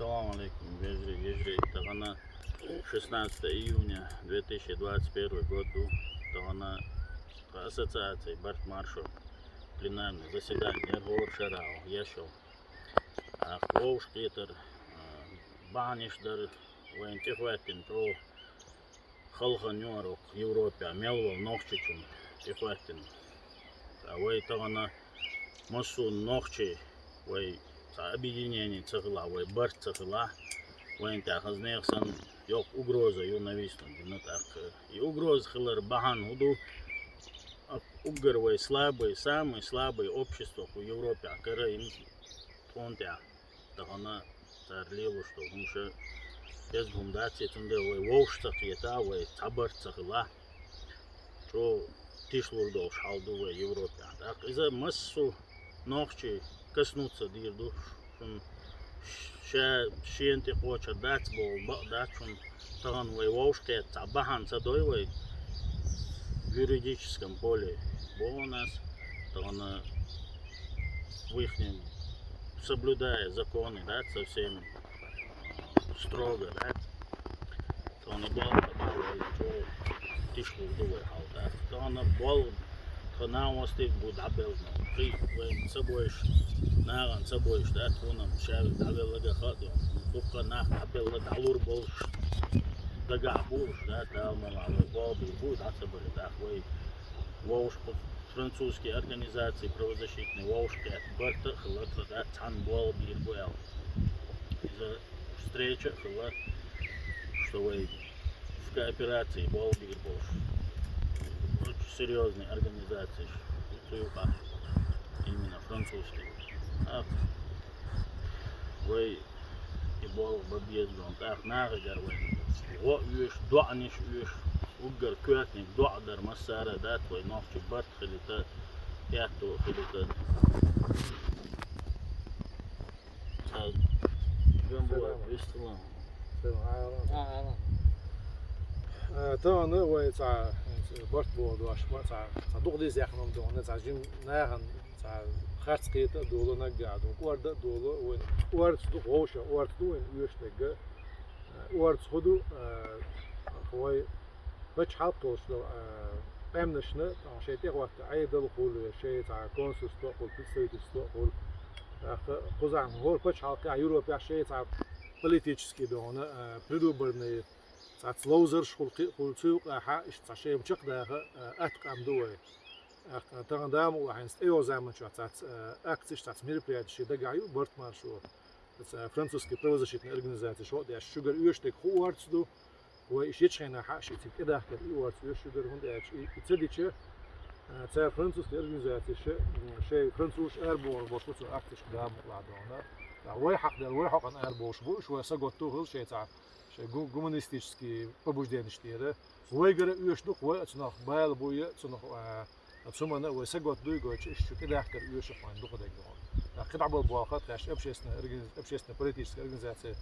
Ассаламу алейкум, Ежри, Тагана, 16 июня 2021 году, Тагана, ассоциации Барт-Маршал, пленарное заседание, Эргор Шарау, Ешел, Ахвоуш Кетер, Банишдар, Вентихватин, Про, Халханюарок, Европе, Мелвал, Нохчичун, Тихватин, Вей Тагана, Масун, Нохчи, Вей объединение цехла, вой барт цехла, вой так знаешься, yok угроза ю нависнуть, ну так и угроза хилар бахан худу, угар вой слабый, самый слабый общество в Европе, а кара им понтя, так она царливо что, потому что без фундации тунде вой вовш цехлета, вой табар цехла, что тишлурдол шалду в Европе, так из-за массу ночи коснуться дирду, что шенте хочет дать бол, дать он таган воевушке, табахан садой в юридическом поле, бо у нас таган в их соблюдая законы, да, совсем строго, да, то он был что тишло думает, да, то он был на острове Будабел, при собой наган собой, да, тунам шар дабел гаходу, дупка нах дабел далур бол дага буш, да, талмала бол буд собой, да, вой воуш французские организации правозащитные воушки барта хлопа, да, тан бол бирбуэл. Из-за встречи хлоп, что вой в кооперации бол бирбуш. Очень серьезные организации, именно французские. Вы и бол бабьезгон, так нагар вы. Вот виш, дуаниш виш, угар кётник, дуадар массара, да, твой ногти барт хилита, яхту хилита. Джамбула, вистала. تو أنا ويا برت بود واش ما دخلی زخمم دونه زجیم نه هن خرج قیت دولو نگاد و ورد دولو و ورد تو خوش ورد تو این یوش نگ ورد خودو خوای بچ حال توش دو قمنشنه عشان تيجي وقت عيدل خول شيء تاع كونسوس تو خول بيستويتس تو خول خزان هول بچ حال كا يوروبيا شيء تاع политический دونه придуманный سلوزر شغل سوق ها اشتشي مشق ده اتقام دوي ترى دام وحنست ايو زمان شو تاع اكتش تاع мероприятие ده جايو برت مارشو فرانسوسكي правозащитная организация شو ده شجر يشتك هو ارتدو هو يشيتشينا حاشي كده كده يورت يشجر هند اش يتديتش تاع فرانسوسكي организация شيء فرانسوس اربور بوشوتو اكتش دام لادونا هو حق ده هو حق ان اربوش بو شو سغوتو هل شيء تاع гуманистические побуждения штире. Войгара юшнух вой цнох байл буя цнох цумана вой сагот дуйго чишу кидахкар юшах ман духодегдон. Кидабл буахат каш общественная политическая организация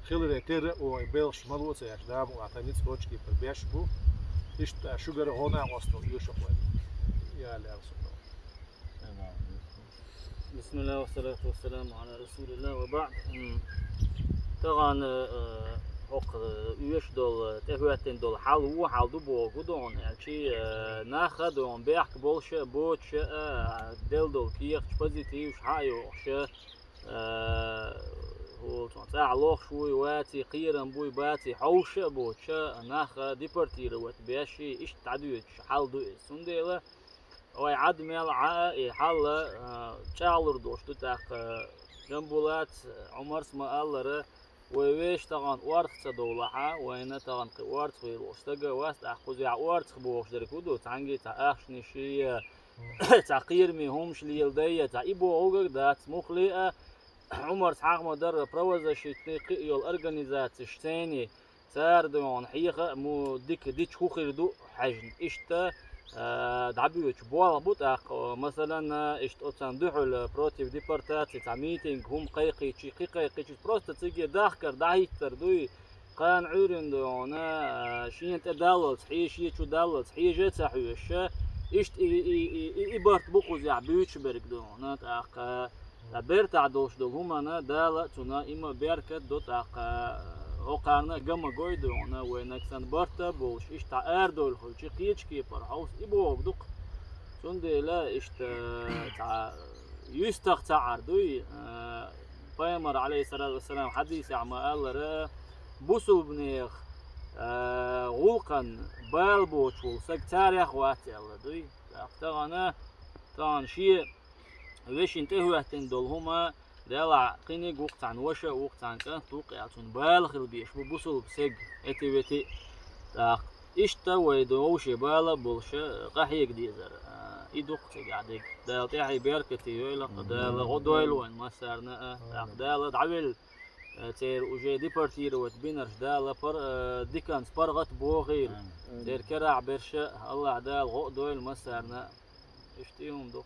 хилре терре ой белш малуца яш дам атаниц точки пробешбу. Ишта шугар хона остал юшах вой. Я лявсу. بسم الله والصلاة والسلام على رسول الله وبعد. طبعا حق يش دول تهوتين دول حال دو بوجودون يعني ناخدون بيحك بوتش دول كيخ بوزيتيف حايو ش هو تاع لوخ شوي واتي قيرن بوي باتي حوش بوتش ناخ ديبورتير وات بياشي ايش تعدوش حال دو سنديله وي عاد مال حال تشالر دوش تاع جنبولات عمر اسمه الله ويش طبعا وارد صدولها وين طبعا وارد في واشتجا واست أخذ يا وارد خبوش دركودو تانجي تأخش نشية تغيير مهمش ليلدية تعيبو عوجك ده مخلئة عمر تحق مدر بروزة شتني قيل أرجانيزات شتاني ساردون حيقة مو ديك خوخير دو حجن إشتا دعبيوش بوالا بوتاق مثلا اشت اوتسان دوحل بروتيف ديبارتاتي تاع ميتينغ هم قيقي تشي قيقي بروستا تيجي داخكر دايتر دوي قان عورين دونا شين تدالل صحيح شي شو دالل صحيح جات صحيح اشت ايبارت بوخوز يا بيوتش برك دونا تاق برتع دوش دول هما أنا دالة تنا إما بيركت دوت هو قارنا جمع جويدو أنا وينكسن برتا بولش إشتا أردول خل شقيش كيبر هاوس إبو بدق سندي لا إشتا يستخ تعردوي بيمر عليه الصلاة والسلام حديث عما قال را بوسو بنيخ غلقن بالبوش والسق تاريخ واتي الله دوي أختغنا طبعا شيء ويش انتهوا دول هما دلع قيني وقت عن وشة وقت عن كان توقعتون بالغ البيش بوصل بسج اتي إشتا ويدوش بالا بولشة قحيك ديزر يدوق تقعدك دال تاعي بيركتي يلا دال غدويل وين ما صارنا دال دعويل تير وجي ديبارتير وتبينرش دال بر ديكان سبرغت بوغير تير كرع برشة الله دال غدويل ما صارنا اشتيهم دوق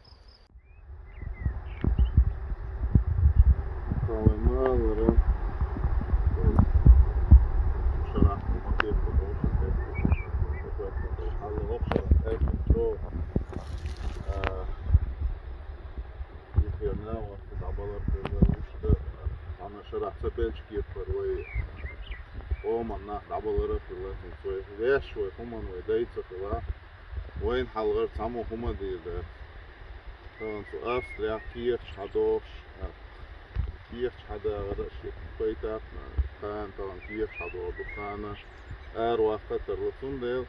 شرح سبيلش كيف فروي ومن ناخد عبالره في الله نسوي ليش شوي هما ويدايت سخلا وين حلغر سامو هما دي ده طبعا سو أستريا كيف حدوش كيف حدا غرش بيتك كان طبعا كيف حدو دخانة وقت الرسول ده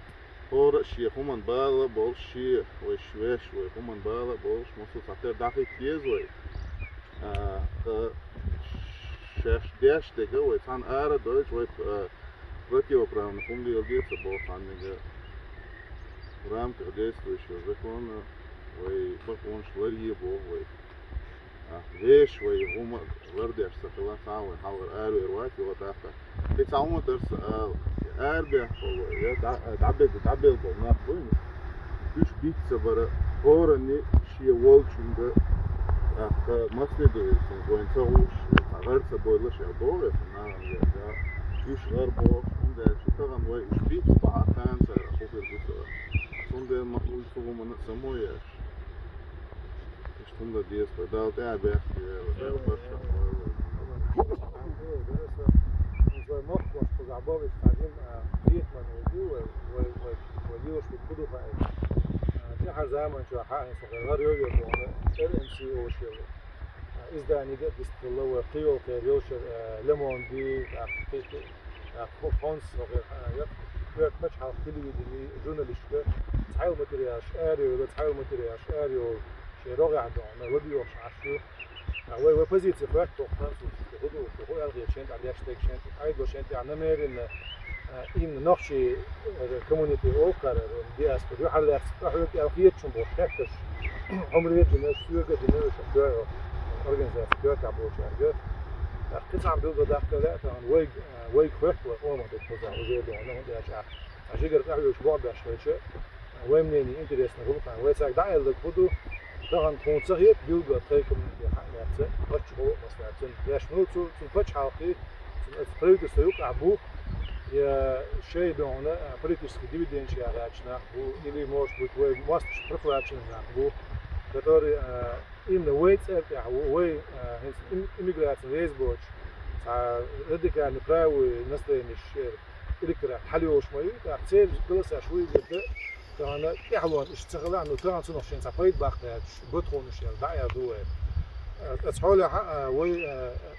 هور شيء هما بالا بول شيء وشوي شوي هما بالا بولش مصو ساتر داخل كيزوي شاش داش تيجا ويتان آرا دوش ويت رتيو برام نقوم دي الديت سبوق عنك رام كرديس ويشو زكون ويفقون شوري بو وي ليش وي هما وردي اشتغلان ساوي حاول آرو يروات وغتاقة في تعوم درس آربع يا تعبد بولنا بوين دوش بيت سبرا هورني شي وولشنده مسجد وين سووش غير سبويلش يعبوه فنان ده يش غير بوش ده شو تغن وي وشبيت صباح كان سر أخوك البوسة صندة مقول سووا من سمويش إيش صندة ديس بدال تاع بيحكي بدال برشة زي مخبص بزعبوه يستعجم بيت من وجوه ويوش بيكودوا فايد في حزامن شو حاين صغير يوجد دونه LMCO شو إذا نيجي بستلا وقيو كريوشر ليمون دي فونس صغير يك مش حاطيلي دي جورناليست تحاول ماترياش أريو ولا تحاول ماترياش أريو شيء رائع عندنا وديوش عشرة وي بوزيتيف فاكت توقف هو الغي شنت على شتك شنت أيضا شنت عنا ميرين إن نقشي كوميونيتي أوكر دي أسبوع حلا أحوال كأخير شنبو حكش عمري جناش سوق جناش شجاع organisatie تعبوش كنت عم بيوجد داخل لا طبعا ويج خفت وقوم بالفوز على وجود أنا هندي أشعر عشان قرأت أحوال أسبوع باشوية وين مني إنتريس نقول عن ويساق داعي للكبدو طبعا تكون صغير بيوجد تريكم حقيقة بتشبه مصلحة ليش نوتو تنفتح حقيقي تفريد السيوق عبوه يا شيء دونا بريتش ديفيدند شيء عشنا هو اللي موش بتوي ماستش بريفراتشن هو который именно вейцер وي иммиграция рейсбоч радикальный правый настроение электорат حليوش ماي تاعتيل جلسة شوي جدا كان يحلون اشتغل عنه كان صنف شيء صفيد باقي بتخون شيء داعي دوه أتحول وي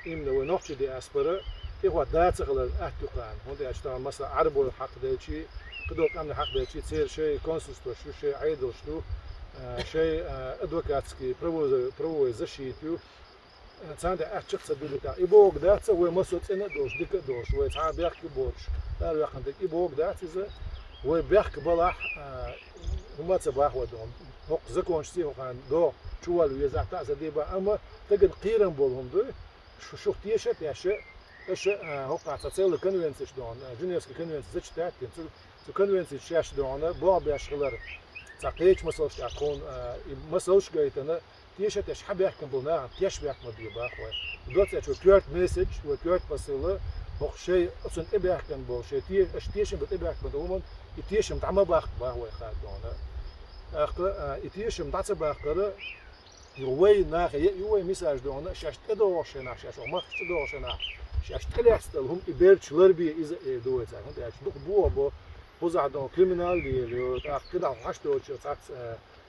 إمنا ونقش دي أسبرة إخوة داتغل أحتقان هندي أشتغل مثلا عربو الحق ده شيء كدوك أمن حق ده شيء تصير شيء كونسستو شو شيء عيدل شو شيء أدوكاتسكي بروي زشيتو تاند أحتشق سبيلتا إبوك داتس ومسوت إن دوش ديك دوش ويتعب يحكي بوش لا يحكي إبوك داتس وبيحكي بلاح هما تباح ودهم هق زكون شتي وكان دو شوال ويزعت أزديبا أما تجد قيرن بولهم دو شو تيشت ياشة إيش هق تعتسل الكونفنسيش دون جونيورس الكونفنسيش تاعتين تو كونفنسيش ياش دونه باب ياشغلر تعطيش مسلش يكون مسلش جايتنا تيشت إيش حب يحكم بولنا تيش بيحكم بيبا أخوي دوت إيش وكيرت مسج وكيرت بسيلة هق شيء أصلا إبي يحكم بول شيء إيش تيشم بتبي يحكم دومن يتيشم تعمل باخ باهوي خاد دونه أخلا يتيشم تعصب باخلا يوي ناخ يوي مساج دونا شاشت دوشنا شاش ما خش دوشنا شاشت كلاستل هم إبرتشلر بي إذا دوت هم داش دوك بو بوزع دون كريمنال دي تا كده عش دوتش تاع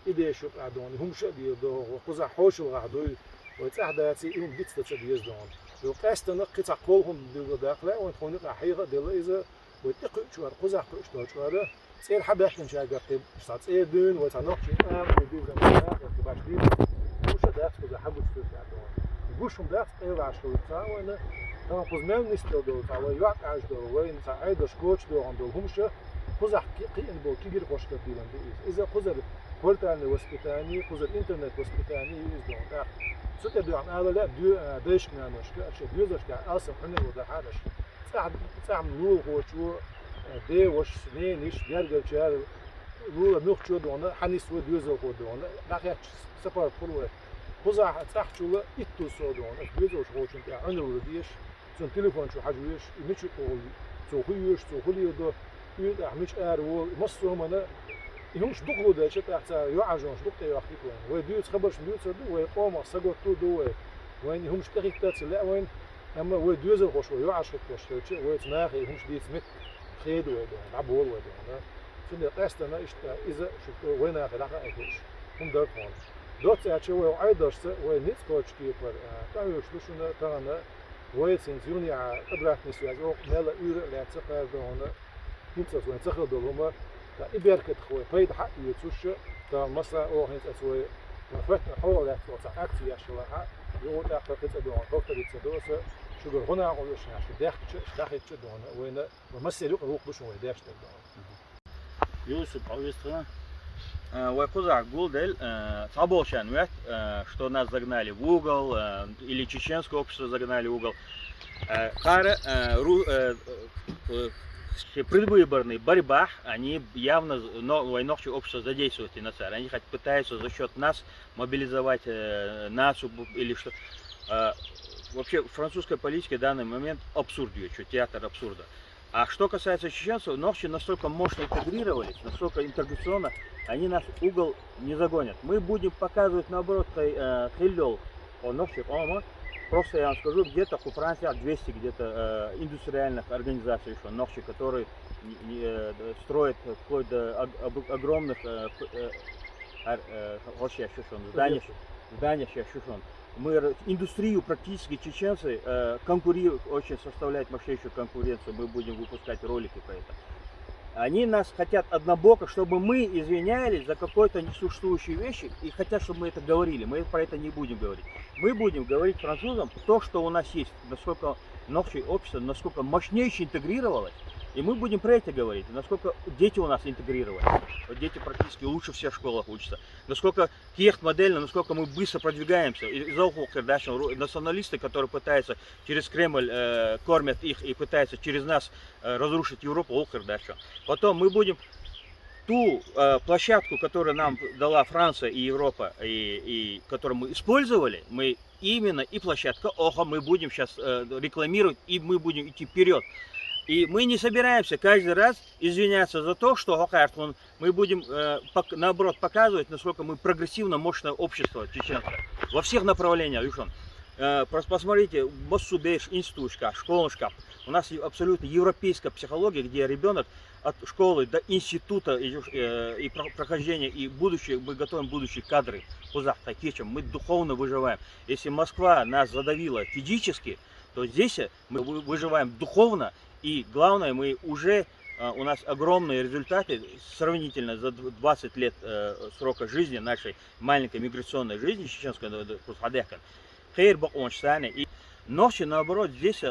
إيدي شوف عدون هم شو دي دو بوزع حوش الغادو وتعداتي يوم بيت تديز دون لو قاستنا قطع قولهم ديال داخله ونخوني حقيقه ديال إذا وتقع شو بوزع قش دوتش هذا سير حبة إحنا شايف قطيب شتات سير دون وتناقش وديز المساق باش دي مش داخل كذا حبوا تشوف عدون يقولشهم داخل غير عشرة ساعة وأنا أنا قزمان نستل دول ساعة وياك عاش دول وين ساعة عيد سكوتش دول عندهم همش قزح قيم بول كبير خوش كبيرا إذا قزر كولتاني وسبتاني قزر إنترنت وسبتاني يزدون داخل سوت دو عن هذا لا دو دايش كنا نشكا أشياء ديوزش كا أصلا حنا وده حالش ساعة نور هو شو دي وش سنين إيش جرجر شهر نور نوخ شو دونا حنيس وديوزل هو دونا ناخذ سفر كله بوزع تحت شو إتو صادون أكبر شو شو أنت أنا ولديش سن تليفون شو حاجويش مش تقول تقوليش تقولي ده يدا مش أرو مصر أنا يهمش دقلو ده شت تحت يعجون شو دقة يحكي وين وديوس خبرش ديوس ده ويقوم سقط تو ده وين يهمش تريكتات لا وين أما وديوس الخش ويعش الخش شيء ويتناخي يهمش ديت مت خيد وده عبول وده فين قاستنا إيش إذا شو وين آخر آخر إيش هم داركون دوت أشوي وعيدرس ونيت كوتش كيبر تايوش لشنا تانا ويتسنزيوني على قدرات نسياز أو ملا يور لا تقدر دونا نيتس وين تخرج دولهما تا إبركت خوي فايد حق يتوش تا مثلا أو هنت أسوي فتنا حول لا توصل أكتي أشوها يقول أخذ تدون توصل تدوس شو هنا أقولش شو داخل تدون وين ومثل يقول بشو يداش تدون يوسف عويستنا Вайкуза Гулдель Саболшан, что нас загнали в угол, или чеченское общество загнали в угол. Предвыборный борьба, они явно войнохче общество задействуют и на царь. Они хоть пытаются за счет нас мобилизовать нацию или что. Вообще французская политика в данный момент абсурдует, что театр абсурда. А что касается чеченцев, нохчи настолько мощно интегрировались, настолько интеграционно, они нас в угол не загонят. Мы будем показывать наоборот хиллел, просто я вам скажу, где-то у Франции 200 где-то индустриальных организаций еще, нохчи, которые строят вплоть до огромных зданий. Мы индустрию практически чеченцы конкурируют, очень составляют мощнейшую конкуренцию, мы будем выпускать ролики про это. Они нас хотят однобоко, чтобы мы извинялись за какой-то несуществующие вещи и хотят, чтобы мы это говорили. Мы про это не будем говорить. Мы будем говорить французам то, что у нас есть, насколько наше общество, насколько мощнейше интегрировалось. И мы будем про это говорить, насколько дети у нас интегрированы. Вот дети практически лучше всех в школах учатся. Насколько модельно, насколько мы быстро продвигаемся. Националисты, которые пытаются через Кремль кормят их и пытаются через нас разрушить Европу. Потом мы будем ту площадку, которую нам дала Франция и Европа, и которую мы использовали, мы именно и площадка ОХА мы будем сейчас рекламировать, и мы будем идти вперед. И мы не собираемся каждый раз извиняться за то, что мы будем наоборот показывать, насколько мы прогрессивно мощное общество чеченцев во всех направлениях. Посмотрите, Моссубеш, институтка, школушка. У нас абсолютно европейская психология, где ребенок от школы до института и прохождения и будущее, мы готовим будущие кадры. Мы духовно выживаем. Если Москва нас задавила физически, то здесь мы выживаем духовно. И главное, мы уже, у нас огромные результаты сравнительно за 20 лет срока жизни нашей маленькой миграционной жизни чеченской. И ночи, наоборот, здесь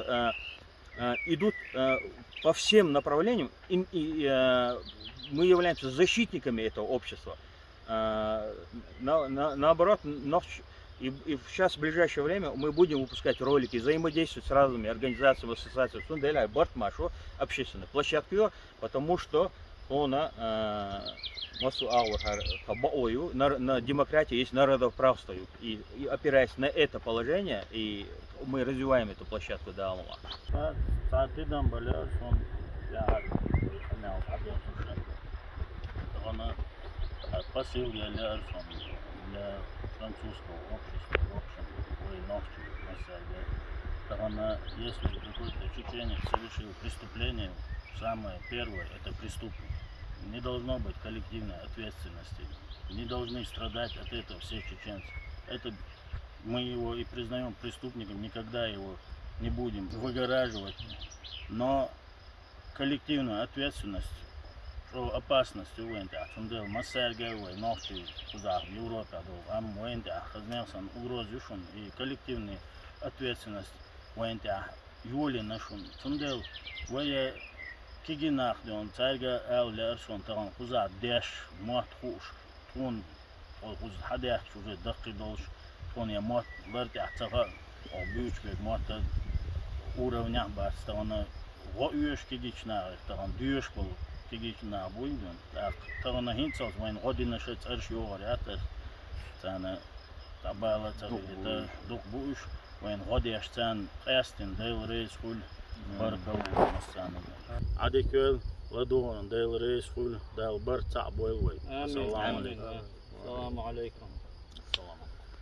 идут по всем направлениям. И мы являемся защитниками этого общества. Наоборот, ночь. И сейчас в ближайшее время мы будем выпускать ролики, взаимодействовать с разными организациями, ассоциациями, Сунделя, Бартмашу, общественной площадкой, потому что она на демократии есть народоправство. И опираясь на это положение, и мы развиваем эту площадку до Амала. французского общества, в общем, ой, ногчи, если какой-то чеченец совершил преступление, самое первое – это преступник. Не должно быть коллективной ответственности. Не должны страдать от этого все чеченцы. Это мы его и признаем преступником, никогда его не будем выгораживать. Но коллективную ответственность, что опасность у войны, что массерга войны, ногти в Европе, ам войны, хазнелсан угрозишун и коллективная ответственность войны, юли нашун, чундел, войне кигинах, он царга эллер, шон таран куза деш, мат хуш, тун, куз хадях чуже дакки долш, тун я мат вертя цага, обюч бек мат уровнях бас, таран гоюш кигична, таран дюш был кигична буйден, таран хинцас войн година шец аршиор, ятер, тана табала цага, дук буш, وين غادي عشان قاستن دايل ريس فول بركة ومسانا عادي ودون دايل ريس فول دايل برتع بوي السلام عليكم. السلام عليكم.